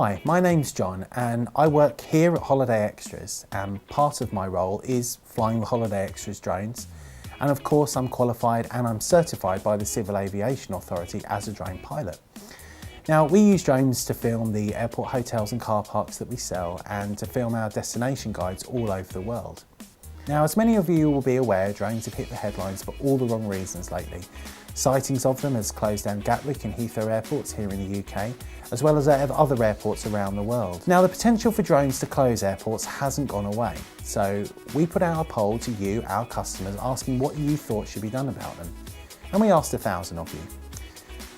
Hi, my name's John and I work here at Holiday Extras, and part of my role is flying the Holiday Extras drones, and of course I'm qualified and I'm certified by the Civil Aviation Authority as a drone pilot. Now, we use drones to film the airport hotels and car parks that we sell and to film our destination guides all over the world. Now, as many of you will be aware, drones have hit the headlines for all the wrong reasons lately. Sightings of them has closed down Gatwick and Heathrow airports here in the UK, as well as other airports around the world. Now, the potential for drones to close airports hasn't gone away, so we put out a poll to you, our customers, asking what you thought should be done about them. And we asked 1,000 of you.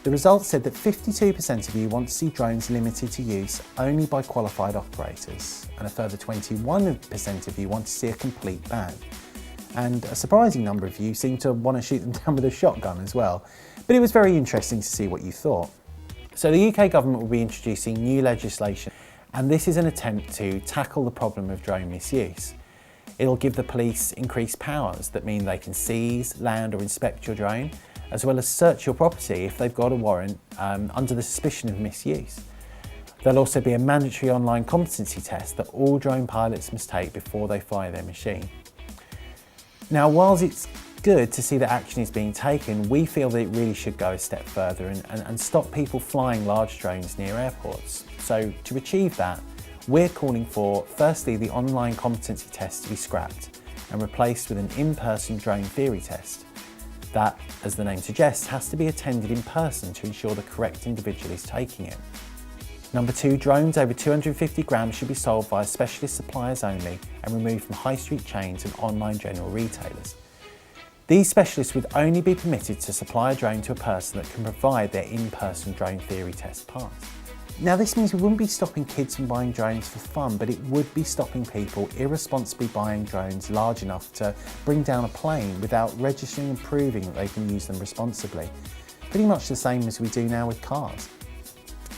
The results said that 52% of you want to see drones limited to use only by qualified operators, and a further 21% of you want to see a complete ban. And a surprising number of you seem to want to shoot them down with a shotgun as well. But it was very interesting to see what you thought. So the UK government will be introducing new legislation, and this is an attempt to tackle the problem of drone misuse. It'll give the police increased powers that mean they can seize, land or inspect your drone, as well as search your property if they've got a warrant under the suspicion of misuse. There'll also be a mandatory online competency test that all drone pilots must take before they fly their machine. Now, whilst it's good to see that action is being taken, we feel that it really should go a step further and stop people flying large drones near airports. So to achieve that, we're calling for, firstly, the online competency test to be scrapped and replaced with an in-person drone theory test. That, as the name suggests, has to be attended in person to ensure the correct individual is taking it. Number 2, drones over 250 grams should be sold via specialist suppliers only and removed from high street chains and online general retailers. These specialists would only be permitted to supply a drone to a person that can provide their in-person drone theory test pass. Now, this means we wouldn't be stopping kids from buying drones for fun, but it would be stopping people irresponsibly buying drones large enough to bring down a plane without registering and proving that they can use them responsibly. Pretty much the same as we do now with cars.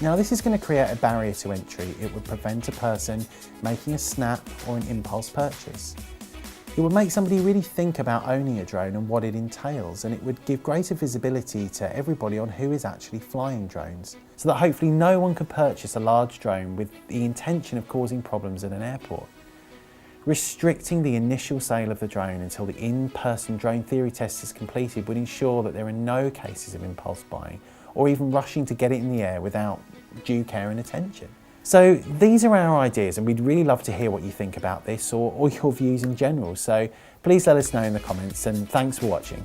Now, this is going to create a barrier to entry. It would prevent a person making a snap or an impulse purchase. It would make somebody really think about owning a drone and what it entails, and it would give greater visibility to everybody on who is actually flying drones, so that hopefully no one could purchase a large drone with the intention of causing problems at an airport. Restricting the initial sale of the drone until the in-person drone theory test is completed would ensure that there are no cases of impulse buying or even rushing to get it in the air without due care and attention. So these are our ideas, and we'd really love to hear what you think about this or your views in general. So please let us know in the comments, and thanks for watching.